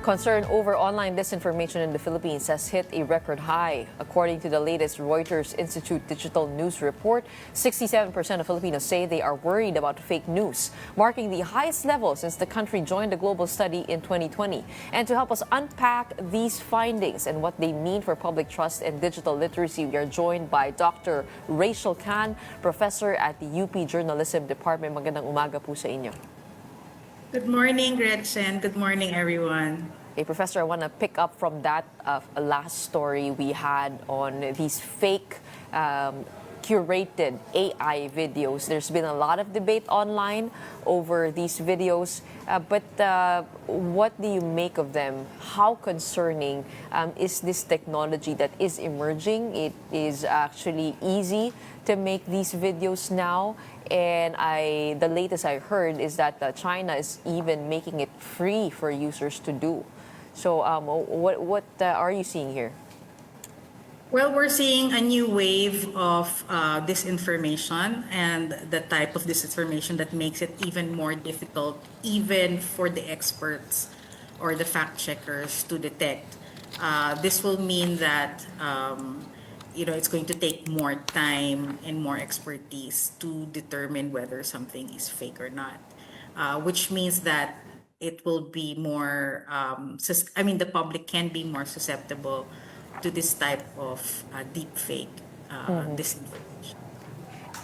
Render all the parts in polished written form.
Concern over online disinformation in the Philippines has hit a record high. According to the latest Reuters Institute Digital News report, 67% of Filipinos say they are worried about fake news, marking the highest level since the country joined the global study in 2020. And to help us unpack these findings and what they mean for public trust and digital literacy, we are joined by Dr. Rachel Khan, professor at the UP Journalism Department. Magandang umaga po sa inyo. Good morning, Gretchen. Good morning, everyone. Hey, Professor, I want to pick up from that last story we had on these fake curated AI videos. There's been a lot of debate online over these videos, but what do you make of them? How concerning is this technology that is emerging? It is actually easy to make these videos now, and the latest I heard is that China is even making it free for users to do. So what are you seeing here? Well, we're seeing a new wave of disinformation and the type of disinformation that makes it even more difficult, even for the experts or the fact checkers to detect. This will mean that it's going to take more time and more expertise to determine whether something is fake or not, which means that it will be more, the public can be more susceptible to this type of deep fake disinformation.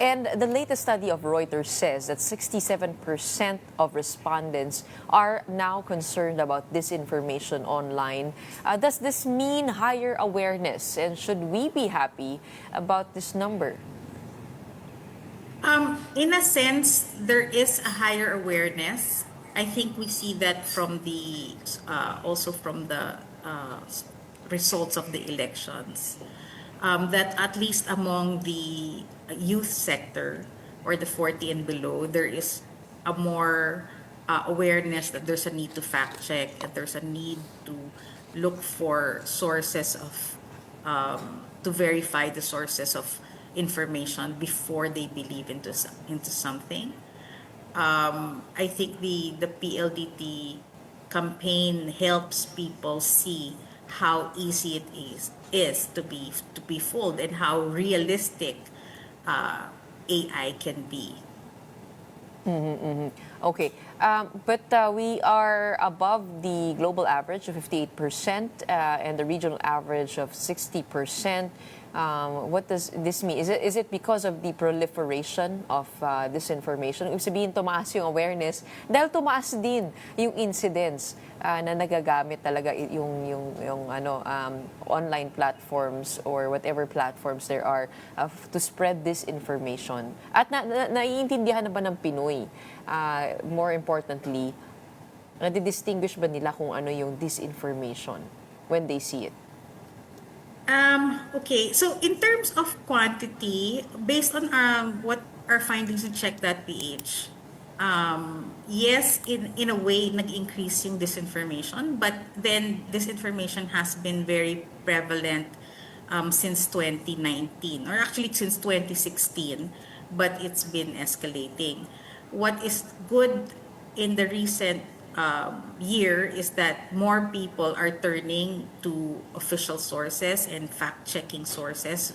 And the latest study of Reuters says that 67% of respondents are now concerned about disinformation online. Does this mean higher awareness? And should we be happy about this number? In a sense, there is a higher awareness. I think we see that from the also from the results of the elections. That at least among the youth sector or the 40 and below, there is a more awareness that there's a need to fact check, that there's a need to look for sources of, to verify the sources of information before they believe into something. I think the PLDT campaign helps people see how easy it is to be fooled and how realistic AI can be. Okay, but we are above the global average of 58% and the regional average of 60%. What does this mean? Is it because of the proliferation of disinformation? Ibig sabihin, tumaas yung awareness dahil tumaas din yung incidents na nagagamit talaga yung online platforms or whatever platforms there are to spread disinformation. At naiintindihan na ba ng Pinoy? More importantly, nadidistinguish ba nila kung ano yung disinformation when they see it? Okay, so in terms of quantity, based on what our findings in check.ph, yes, in a way, nag-increase yung disinformation, but then disinformation has been very prevalent since 2019, or actually since 2016, but it's been escalating. What is good in the recent year is that more people are turning to official sources and fact-checking sources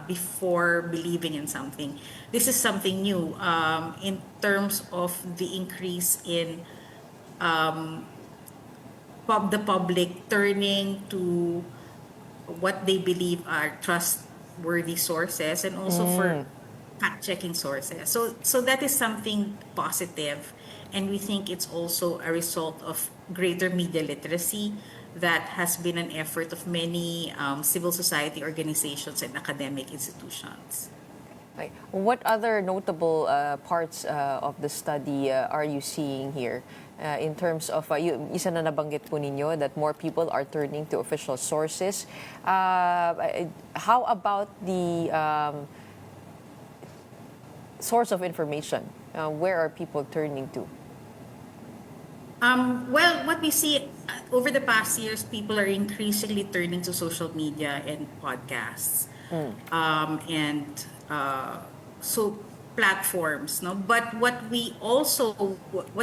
before believing in something. This is something new in terms of the increase in the public turning to what they believe are trustworthy sources and also for fact-checking sources. So that is something positive. And we think it's also a result of greater media literacy that has been an effort of many civil society organizations and academic institutions. Okay. What other notable parts of the study are you seeing here? In terms of, isa na nabanggit po ninyo that more people are turning to official sources. How about the source of information? Where are people turning to? Well, what we see over the past years, people are increasingly turning to social media and podcasts. So platforms, no? But what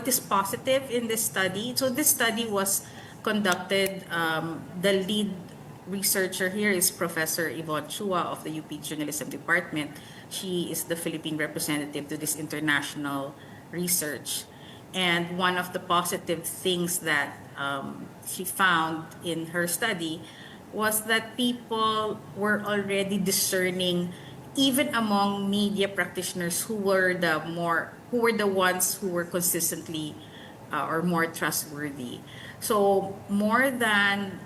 is positive in this study, so this study was conducted. The lead researcher here is Professor Yvonne Chua of the UP Journalism Department. She is the Philippine representative to this international research. And one of the positive things that she found in her study was that people were already discerning, even among media practitioners who were the ones who were consistently or more trustworthy. So more than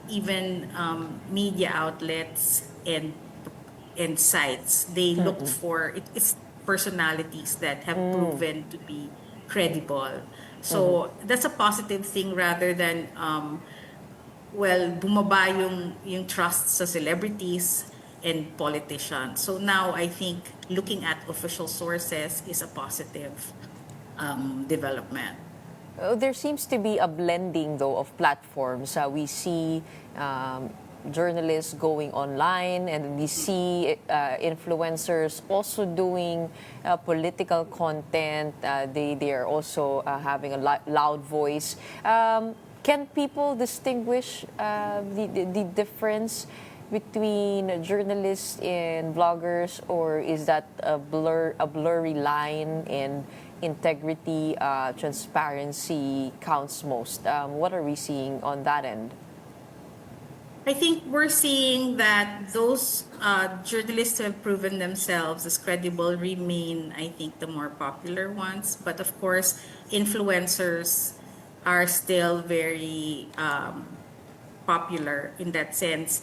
even media outlets and sites, they looked for it's personalities that have proven to be credible. So that's a positive thing rather than bumaba yung trust sa celebrities and politicians. So now I think looking at official sources is a positive development. There seems to be a blending, though, of platforms. We see journalists going online, and we see influencers also doing political content. They are also having a loud voice. Can people distinguish the difference between journalists and bloggers, or is that a blurry line, and integrity, transparency counts most? What are we seeing on that end? I think we're seeing that those journalists who have proven themselves as credible remain, I think, the more popular ones. But of course, influencers are still very popular in that sense.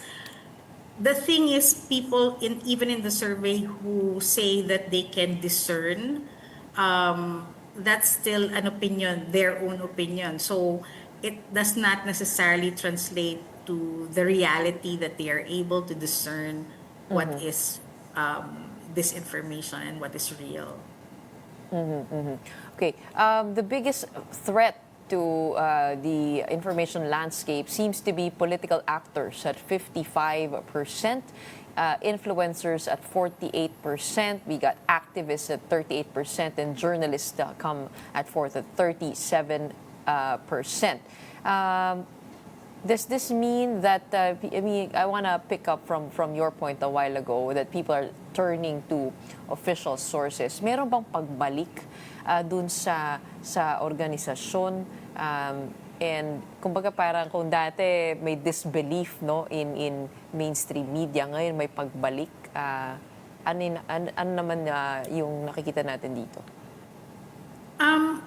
The thing is, people even in the survey who say that they can discern, that's still an opinion, their own opinion. So it does not necessarily translate to the reality that they are able to discern what is disinformation and what is real. Okay, the biggest threat to the information landscape seems to be political actors at 55%, influencers at 48%, we got activists at 38%, and journalists come at fourth at 37%. Does this mean that, I want to pick up from your point a while ago that people are turning to official sources. Meron bang pagbalik dun sa organisasyon? And kumbaga parang kung dati may disbelief, no, in mainstream media, ngayon may pagbalik. Ano naman yung nakikita natin dito?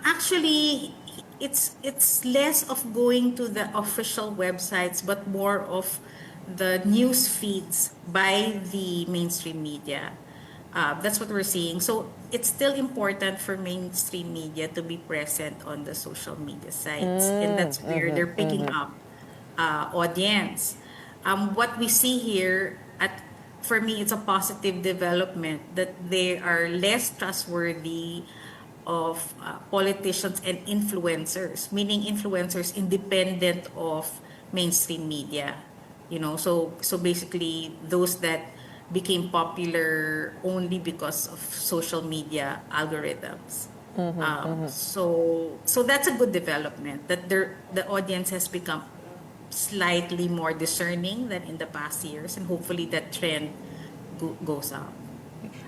Actually, it's less of going to the official websites, but more of the news feeds by the mainstream media. That's what we're seeing. So it's still important for mainstream media to be present on the social media sites, and that's where they're picking up audience. What we see here for me, it's a positive development that they are less trustworthy of politicians and influencers, meaning influencers independent of mainstream media. So basically those that became popular only because of social media algorithms. So that's a good development that the audience has become slightly more discerning than in the past years, and hopefully that trend goes up.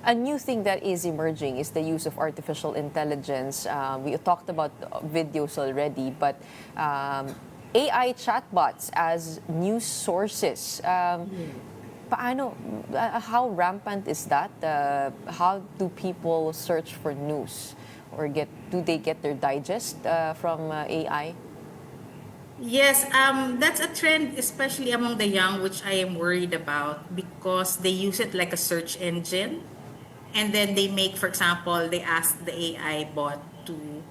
A new thing that is emerging is the use of artificial intelligence. We talked about videos already, but AI chatbots as news sources. How rampant is that? How do people search for news, or do they get their digest from AI? Yes, that's a trend, especially among the young, which I am worried about because they use it like a search engine. And then they make, for example, they ask the AI bot to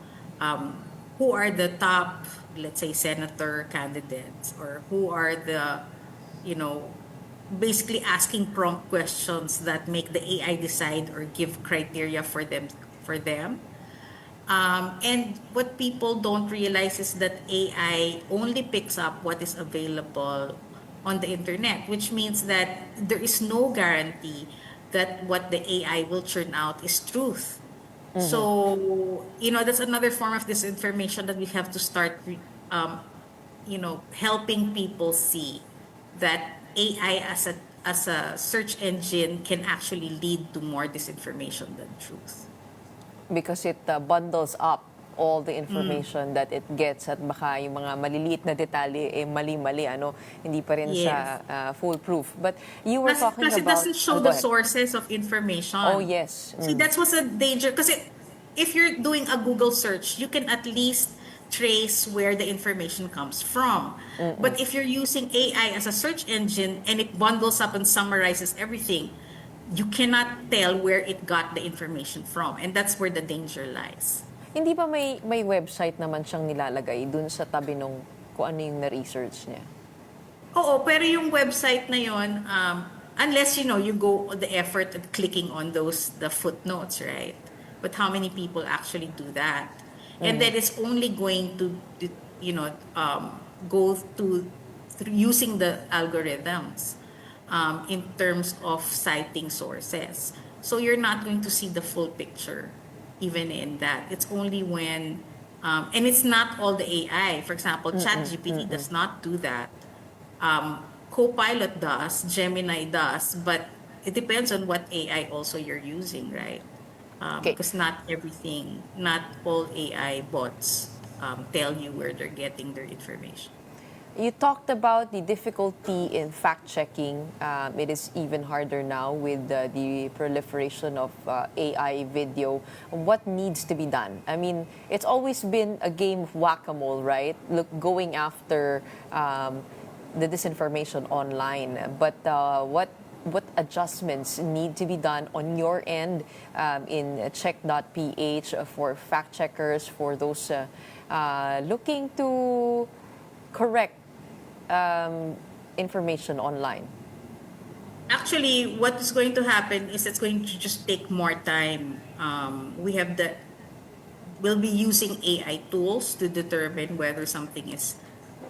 who are the top, let's say, senator candidates, or who are the, basically asking prompt questions that make the AI decide or give criteria for them. And what people don't realize is that AI only picks up what is available on the internet, which means that there is no guarantee that what the AI will churn out is truth. So, that's another form of disinformation that we have to start helping people see that AI as a search engine can actually lead to more disinformation than truth. Because it bundles up all the information that it gets at baka yung mga maliliit na detalye mali-mali hindi pa rin Yes. siya foolproof. But you were talking Plus, it about doesn't show go the ahead. sources of information. Oh yes. See, that's what's a danger. Because if you're doing a Google search, you can at least trace where the information comes from. But if you're using AI as a search engine and it bundles up and summarizes everything, you cannot tell where it got the information from. And that's where the danger lies. Hindi ba may website naman siyang nilalagay dun sa tabi nung kung ano yung na-research niya? Oo, pero yung website na yon, unless you go the effort at clicking on the footnotes, right? But how many people actually do that? And then it's only going to, go through using the algorithms in terms of citing sources. So you're not going to see the full picture, even in that. It's only when, and it's not all the AI. For example, ChatGPT does not do that. Copilot does, Gemini does, but it depends on what AI also you're using, right? Okay. Because not all AI bots tell you where they're getting their information. You talked about the difficulty in fact-checking. It is even harder now with the proliferation of AI video. What needs to be done? I mean, it's always been a game of whack-a-mole, right? Look, going after the disinformation online. But what adjustments need to be done on your end in check.ph for fact-checkers, for those looking to correct information online? Actually, what is going to happen is it's going to just take more time. We'll be using AI tools to determine whether something is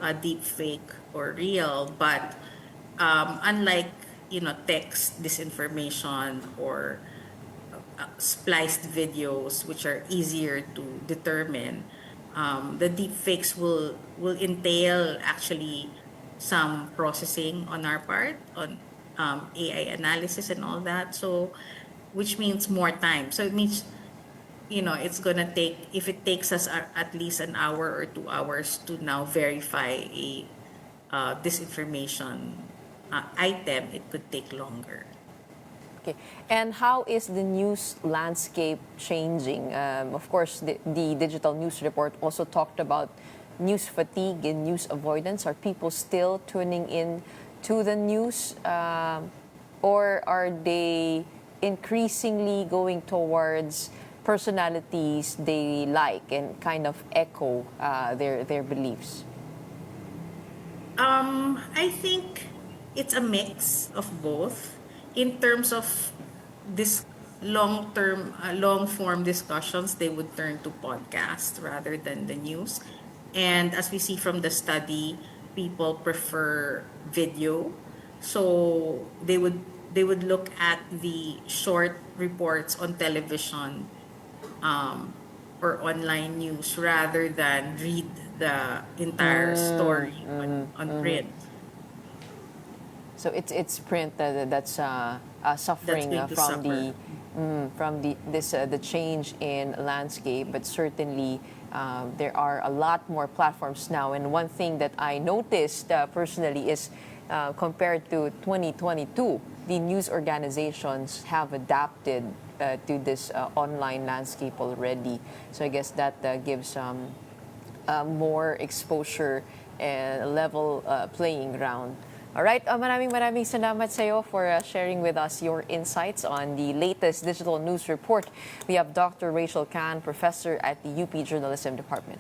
a deep fake or real. But unlike text disinformation or spliced videos, which are easier to determine, the deep fakes will entail actually some processing on our part on AI analysis and all that. So, which means more time. So it means it's gonna take, if it takes us at least an hour or 2 hours to now verify a disinformation item, it could take longer. Okay. And how is the news landscape changing? Of course, the digital news report also talked about news fatigue and news avoidance. Are people still tuning in to the news? Or are they increasingly going towards personalities they like and kind of echo their beliefs? I think it's a mix of both. In terms of this long form discussions, they would turn to podcast rather than the news. And as we see from the study, people prefer video, so they would look at the short reports on television or online news rather than read the entire story on print. So it's print that's suffering That's going to from suffer. the change in landscape, but certainly there are a lot more platforms now. And one thing that I noticed personally is compared to 2022, the news organizations have adapted to this online landscape already. So I guess that gives more exposure and level playing ground. All right, maraming salamat sa iyo for sharing with us your insights on the latest digital news report. We have Dr. Rachel Khan, professor at the UP Journalism Department.